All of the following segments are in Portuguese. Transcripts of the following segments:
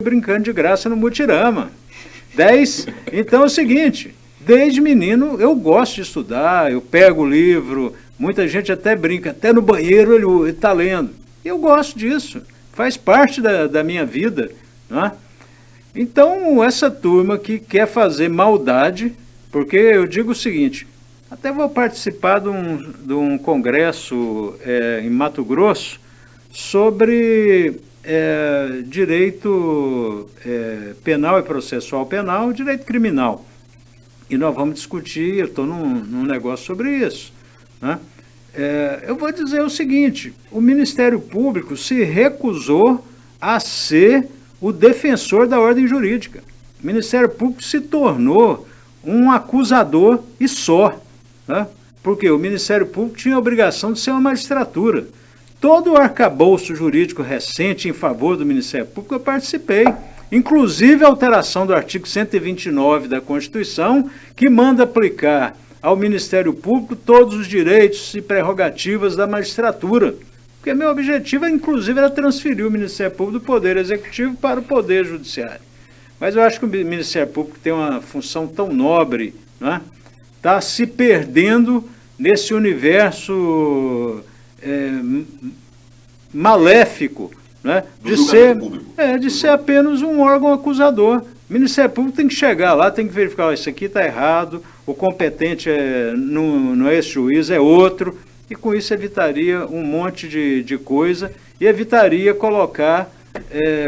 brincando de graça no mutirama. 10. Então é o seguinte, desde menino eu gosto de estudar, eu pego o livro, muita gente até brinca, até no banheiro ele está lendo. Eu gosto disso, faz parte da minha vida, não é? Então, essa turma que quer fazer maldade, porque eu digo o seguinte, até vou participar de um congresso em Mato Grosso sobre direito penal e processual penal, direito criminal. E nós vamos discutir, eu estou num negócio sobre isso, né? Eu vou dizer o seguinte, o Ministério Público se recusou a ser o defensor da ordem jurídica. O Ministério Público se tornou um acusador e só, né? Porque o Ministério Público tinha a obrigação de ser uma magistratura. Todo o arcabouço jurídico recente em favor do Ministério Público eu participei, inclusive a alteração do artigo 129 da Constituição, que manda aplicar ao Ministério Público todos os direitos e prerrogativas da magistratura. Porque meu objetivo, inclusive, era transferir o Ministério Público do Poder Executivo para o Poder Judiciário. Mas eu acho que o Ministério Público tem uma função tão nobre, né? Está se perdendo nesse universo maléfico, né? De ser apenas um órgão acusador. O Ministério Público tem que chegar lá, tem que verificar, isso aqui está errado, o competente não é esse juiz, é outro. E com isso evitaria um monte de coisa e evitaria colocar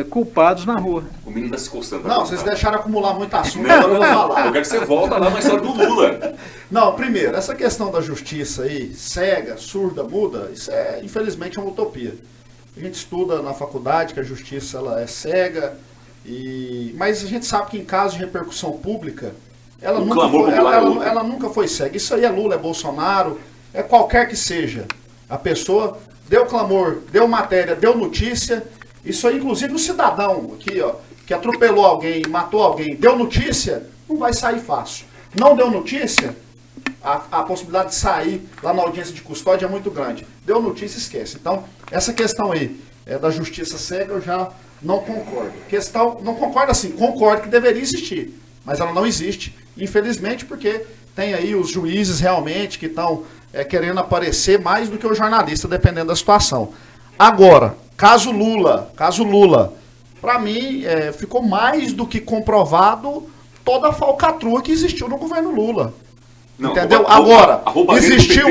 culpados na rua. O menino está se coçando. Não, vocês deixaram acumular muito assunto, agora eu vou falar. Eu quero que você volta lá na história do Lula. Não, primeiro, essa questão da justiça aí, cega, surda, muda, isso infelizmente, uma utopia. A gente estuda na faculdade que a justiça ela é cega, mas a gente sabe que em caso de repercussão pública, ela nunca foi cega. Isso aí é Lula, é Bolsonaro, é qualquer que seja. A pessoa deu clamor, deu matéria, deu notícia. Isso aí, inclusive, o cidadão aqui, ó, que atropelou alguém, matou alguém, deu notícia, não vai sair fácil. Não deu notícia, a possibilidade de sair lá na audiência de custódia é muito grande. Deu notícia, esquece. Então, essa questão aí da justiça cega, eu já não concordo. Não concordo assim, concordo que deveria existir, mas ela não existe, infelizmente, porque tem aí os juízes realmente que estão querendo aparecer mais do que o jornalista, dependendo da situação. Agora, caso Lula, para mim, ficou mais do que comprovado toda a falcatrua que existiu no governo Lula. Não, entendeu? Agora, existiu.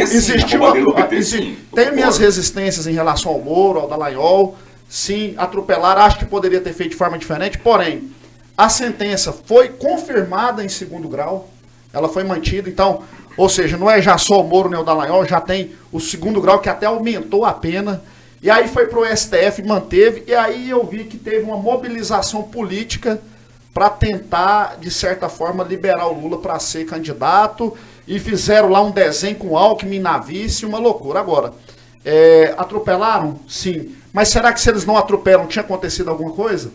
Tenho minhas resistências em relação ao Moro, ao Dallagnol, sim, atropelar, acho que poderia ter feito de forma diferente, porém, a sentença foi confirmada em segundo grau, ela foi mantida, então, ou seja, não é já só o Moro nem o Dallagnol, já tem o segundo grau que até aumentou a pena, e aí foi pro STF, manteve, e aí eu vi que teve uma mobilização política para tentar, de certa forma, liberar o Lula para ser candidato, e fizeram lá um desenho com Alckmin na vice, uma loucura. Agora, atropelaram? Sim. Mas será que se eles não atropelam, tinha acontecido alguma coisa?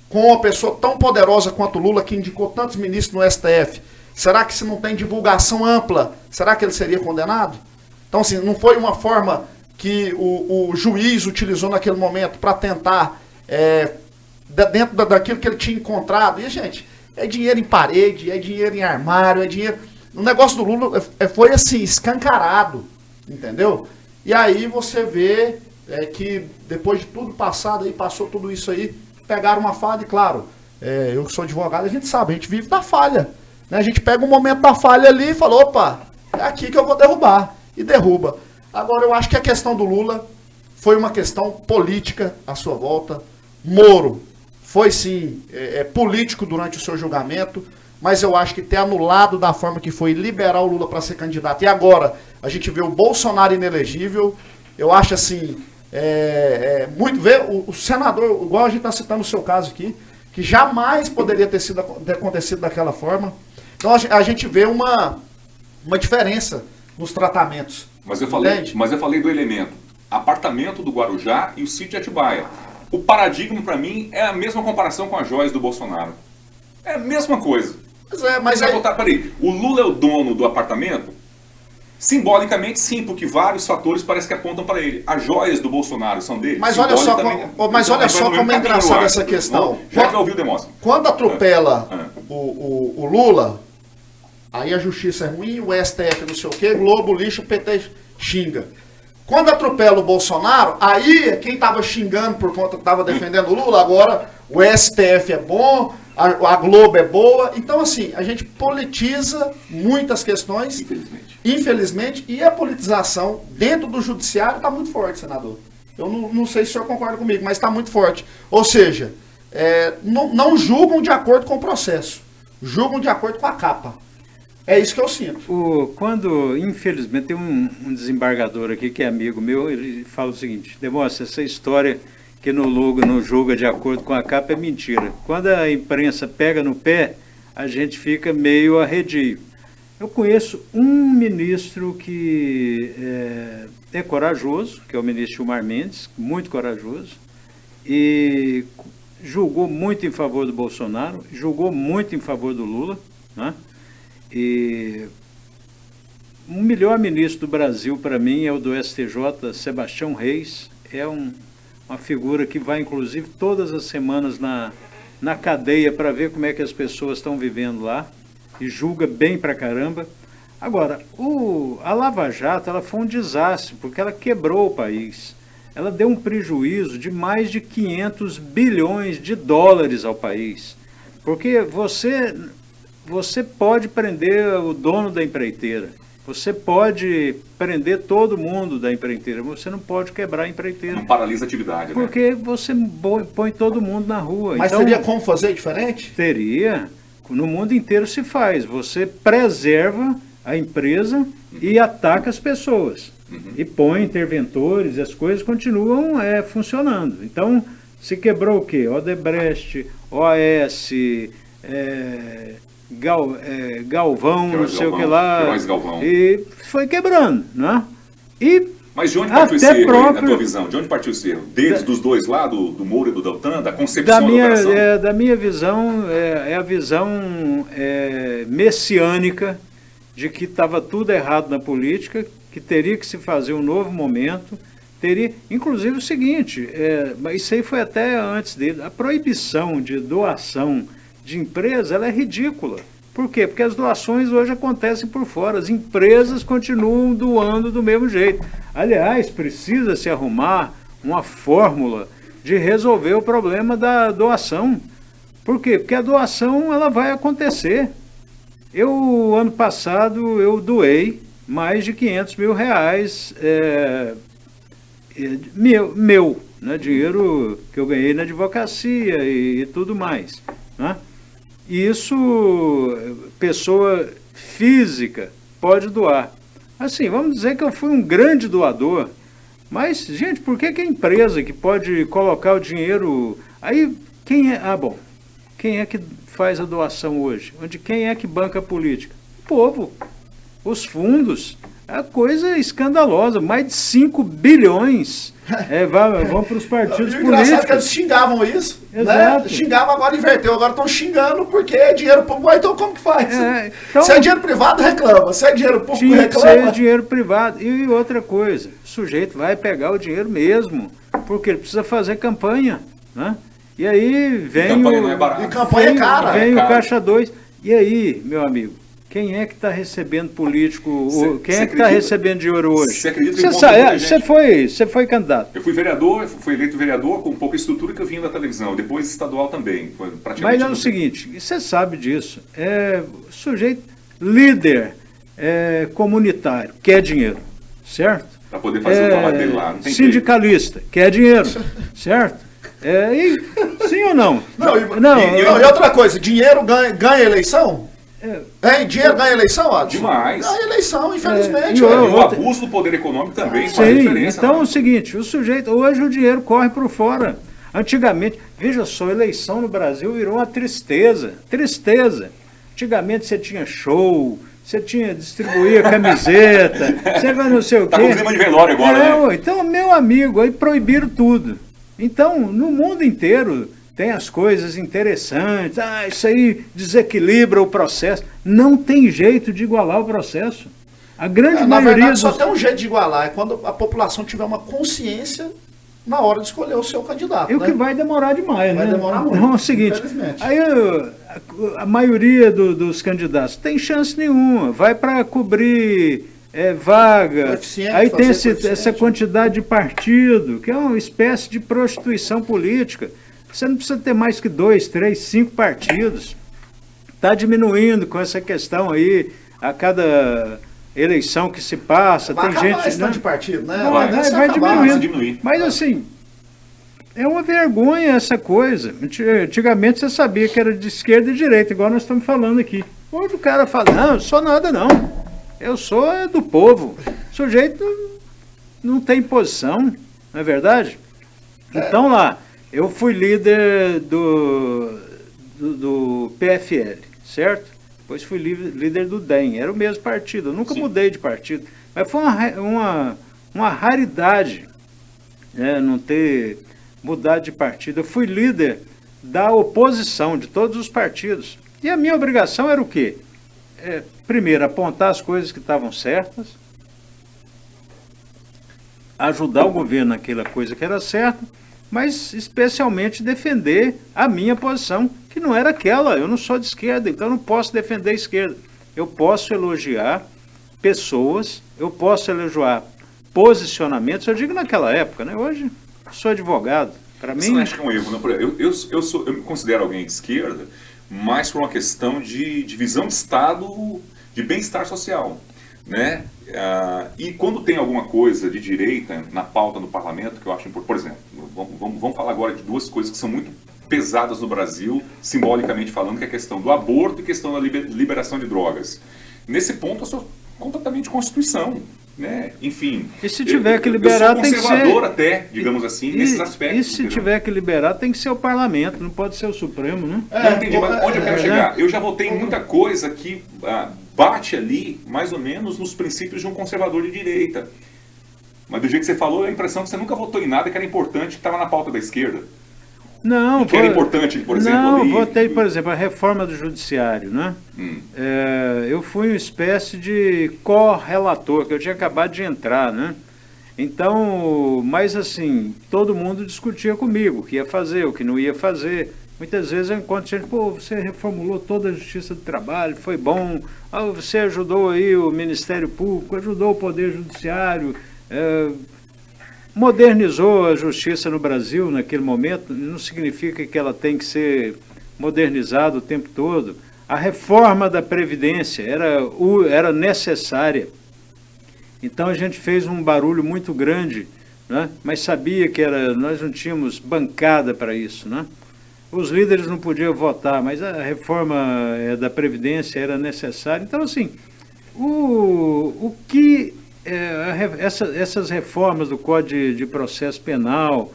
Com uma pessoa tão poderosa quanto o Lula, que indicou tantos ministros no STF, será que se não tem divulgação ampla, será que ele seria condenado? Então, assim, não foi uma forma que o juiz utilizou naquele momento para tentar, dentro daquilo que ele tinha encontrado. E, gente, é dinheiro em parede, é dinheiro em armário, é dinheiro... O negócio do Lula foi, assim, escancarado, entendeu? E aí você vê que depois de tudo passado, aí passou tudo isso aí, pegaram uma falha, e claro, eu que sou advogado, a gente sabe, a gente vive da falha. Né? A gente pega um momento da falha ali e fala, opa, é aqui que eu vou derrubar. E derruba. Agora, eu acho que a questão do Lula foi uma questão política à sua volta. Moro foi, sim, político durante o seu julgamento, mas eu acho que ter anulado da forma que foi liberar o Lula para ser candidato. E agora, a gente vê o Bolsonaro inelegível. Eu acho, assim, muito... Ver o senador, igual a gente está citando o seu caso aqui, que jamais poderia ter acontecido daquela forma. Então, a gente vê uma diferença nos tratamentos. Mas eu falei do elemento apartamento do Guarujá e o sítio de Atibaia. O paradigma, para mim, é a mesma comparação com a joias do Bolsonaro. É a mesma coisa. Mas aí... Peraí, o Lula é o dono do apartamento? Simbolicamente, sim, porque vários fatores parecem que apontam para ele. As joias do Bolsonaro são dele. Mas olha só, como é engraçada essa questão. Já que ouviu o Demóstenes. Quando atropela o Lula, aí a justiça é ruim, o STF não sei o quê, Globo lixa, o PT xinga. Quando atropela o Bolsonaro, aí quem estava xingando por conta que estava defendendo o Lula, agora o STF é bom, a Globo é boa. Então, assim, a gente politiza muitas questões, infelizmente, e a politização dentro do judiciário está muito forte, senador. Eu não sei se o senhor concorda comigo, mas está muito forte. Ou seja, não julgam de acordo com o processo, julgam de acordo com a capa. É isso que eu sinto. Quando, infelizmente, tem um desembargador aqui que é amigo meu, ele fala o seguinte: Demóstenes, essa história que no logo não julga de acordo com a capa é mentira. Quando a imprensa pega no pé, a gente fica meio arredio. Eu conheço um ministro que é corajoso, que é o ministro Gilmar Mendes, muito corajoso, e julgou muito em favor do Bolsonaro, julgou muito em favor do Lula, né? E o melhor ministro do Brasil, para mim, é o do STJ, Sebastião Reis. É uma figura que vai, inclusive, todas as semanas na cadeia para ver como é que as pessoas estão vivendo lá, e julga bem pra caramba. Agora, a Lava Jato, ela foi um desastre, porque ela quebrou o país. Ela deu um prejuízo de mais de 500 bilhões de dólares ao país. Porque você pode prender o dono da empreiteira, você pode prender todo mundo da empreiteira, você não pode quebrar a empreiteira. Não paralisa a atividade, né? Porque você põe todo mundo na rua. Mas então, teria como fazer diferente? Teria. No mundo inteiro se faz. Você preserva a empresa e ataca as pessoas. E põe interventores, as coisas continuam funcionando. Então, se quebrou o quê? Odebrecht, OAS, Galvão, não sei o que lá, e foi quebrando, né? Mas de onde partiu esse erro, na tua visão? De onde partiu esse erro? Dos dois lá, do Moura e do Deltan, da concepção da operação? Da minha visão, é a visão messiânica de que estava tudo errado na política, que teria que se fazer um novo momento, inclusive o seguinte, mas isso aí foi até antes dele, a proibição de doação de empresa, ela é ridícula. Por quê? Porque as doações hoje acontecem por fora, as empresas continuam doando do mesmo jeito. Aliás, precisa se arrumar uma fórmula de resolver o problema da doação. Por quê? Porque a doação ela vai acontecer. Ano passado, eu doei mais de 500 mil reais meu, né, dinheiro que eu ganhei na advocacia e tudo mais, né? Isso, pessoa física pode doar. Assim, vamos dizer que eu fui um grande doador, mas, gente, por que a empresa que pode colocar o dinheiro... Aí, quem é que faz a doação hoje? Quem é que banca a política? O povo, os fundos, é coisa escandalosa, mais de 5 bilhões vão para os partidos políticos. Engraçado que eles xingavam isso, exato, né? Xingavam, agora inverteu, agora estão xingando porque é dinheiro público. Então como que faz? Então, se é dinheiro privado, reclama. Se é dinheiro público, reclama. Se é dinheiro privado. E outra coisa, o sujeito vai pegar o dinheiro mesmo, porque ele precisa fazer campanha, né? E aí vem campanha não é barato. E campanha é cara. Vem o Caixa 2. E aí, meu amigo, quem é que está recebendo político? Quem é que está recebendo dinheiro hoje? Você acredita que você foi candidato. Eu fui vereador, fui eleito vereador com pouca estrutura que eu vinha da televisão. Depois estadual também. Foi praticamente. Mas é o seguinte, você sabe disso. Sujeito líder comunitário, quer dinheiro, certo? Para poder fazer o trabalho dele lá. Não tem sindicalista, quer dinheiro, certo? Sim ou não? E outra coisa, dinheiro ganha eleição? Dinheiro ganha eleição, Adson? Demais. Ganha eleição, infelizmente. E o abuso do poder econômico também faz diferença. Então é o seguinte, o sujeito, hoje o dinheiro corre por fora. Antigamente, veja só, eleição no Brasil virou uma tristeza. Antigamente você tinha show, você distribuía camiseta, você vai não sei o quê. Tá com clima de velório agora, né? Então, meu amigo, aí proibiram tudo. Então, no mundo inteiro tem as coisas interessantes, isso aí desequilibra o processo. Não tem jeito de igualar o processo. A grande Na maioria verdade, dos... só tem um jeito de igualar, é quando a população tiver uma consciência na hora de escolher o seu candidato. E o que vai demorar demais, Vai né? demorar muito, Então é o seguinte, infelizmente. aí a maioria dos candidatos tem chance nenhuma, vai para cobrir vaga, Coeficiente, aí tem fazer coeficiente. essa quantidade de partido, que é uma espécie de prostituição política. Você não precisa ter mais que 2, 3, 5 partidos. Está diminuindo com essa questão aí, a cada eleição que se passa, Vai tem acabar gente... esse tanto de partido, né? Vai Tendência é acabar. diminuindo. diminuir. Mas assim, é uma vergonha essa coisa. Antigamente você sabia que era de esquerda e direita, igual nós estamos falando aqui. Hoje o cara fala, não, eu sou nada não. Eu sou do povo. O sujeito não tem posição, não é verdade? Então lá, eu fui líder do PFL, certo? Depois fui líder do DEM, era o mesmo partido, eu nunca mudei de partido. Mas foi uma raridade, né, não ter mudado de partido. Eu fui líder da oposição, de todos os partidos. E a minha obrigação era o quê? Primeiro, apontar as coisas que estavam certas, ajudar o governo naquela coisa que era certa, mas especialmente defender a minha posição, que não era aquela. Eu não sou de esquerda, então eu não posso defender a esquerda. Eu posso elogiar pessoas, eu posso elogiar posicionamentos, eu digo naquela época, né? Hoje eu sou advogado. Para Você mim... não acha que é um erro? Não? Eu me considero alguém de esquerda, mas por uma questão de visão de Estado, de bem-estar social, né? E quando tem alguma coisa de direita na pauta do parlamento, que eu acho importante, por exemplo, vamos falar agora de duas coisas que são muito pesadas no Brasil, simbolicamente falando, que é a questão do aborto e a questão da liberação de drogas. Nesse ponto eu sou completamente Constituição, né? Enfim. E se tiver que liberar, eu tem sou que ser... conservador até, digamos assim, nesses aspectos. E se entendeu? tiver que liberar, tem que ser o parlamento, não pode ser o Supremo, né? Não entendi, mas onde eu quero chegar? Eu já votei em muita coisa que bate ali, mais ou menos, nos princípios de um conservador de direita. Mas do jeito que você falou, a impressão que você nunca votou em nada que era importante, que estava na pauta da esquerda. Não, Que era importante, por exemplo, não, ali... votei, por exemplo, a reforma do judiciário, né? Eu fui uma espécie de correlator, que eu tinha acabado de entrar, né? Então, mas assim, todo mundo discutia comigo o que ia fazer, o que não ia fazer. Muitas vezes eu encontro gente, você reformulou toda a Justiça do Trabalho, foi bom, você ajudou aí o Ministério Público, ajudou o Poder Judiciário, modernizou a justiça no Brasil naquele momento, não significa que ela tem que ser modernizada o tempo todo. A reforma da Previdência era necessária. Então a gente fez um barulho muito grande, né? Mas sabia que nós não tínhamos bancada para isso, né? Os líderes não podiam votar, mas a reforma da Previdência era necessária. Então, assim, o que essas reformas do Código de Processo Penal,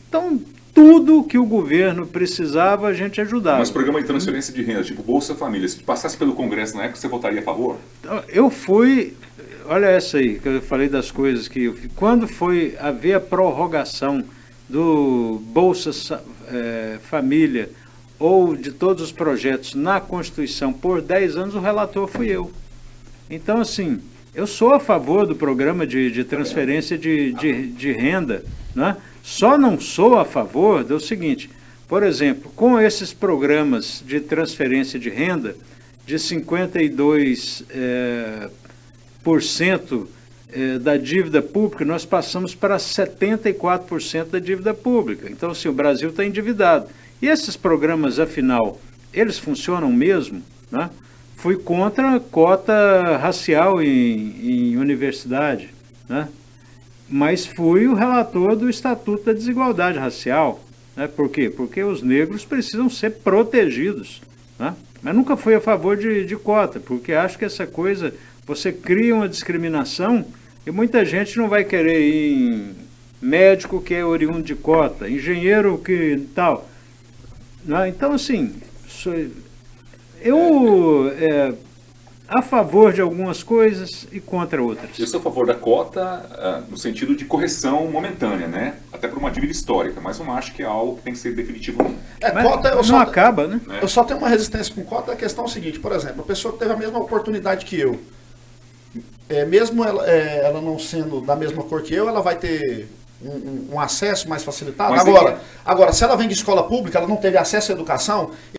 então, tudo que o governo precisava, a gente ajudava. Mas programa de transferência de renda, tipo Bolsa Família, se passasse pelo Congresso na época, você votaria a favor? Eu fui... Olha essa aí, que eu falei das coisas que eu fiz. Quando foi haver a prorrogação do Bolsa Família ou de todos os projetos na Constituição por 10 anos, o relator fui eu. Então, assim, eu sou a favor do programa de transferência de renda, né? Só não sou a favor do seguinte, por exemplo, com esses programas de transferência de renda, de 52% da dívida pública, nós passamos para 74% da dívida pública. Então, assim, o Brasil está endividado. E esses programas, afinal, eles funcionam mesmo, né? Fui contra a cota racial em universidade, né? Mas fui o relator do Estatuto da Desigualdade Racial, né? Por quê? Porque os negros precisam ser protegidos, né? Mas nunca fui a favor de cota, porque acho que essa coisa... Você cria uma discriminação e muita gente não vai querer ir em médico que é oriundo de cota, engenheiro que tal. Então, assim, eu a favor de algumas coisas e contra outras. Eu sou a favor da cota no sentido de correção momentânea, né? Até por uma dívida histórica, mas não acho que é algo que tem que ser definitivo. Cota, não acaba, né? Eu só tenho uma resistência com cota. A questão é a seguinte, por exemplo, a pessoa que teve a mesma oportunidade que eu, mesmo ela não sendo da mesma cor que eu, ela vai ter um acesso mais facilitado? Mas Agora, se ela vem de escola pública, ela não teve acesso à educação,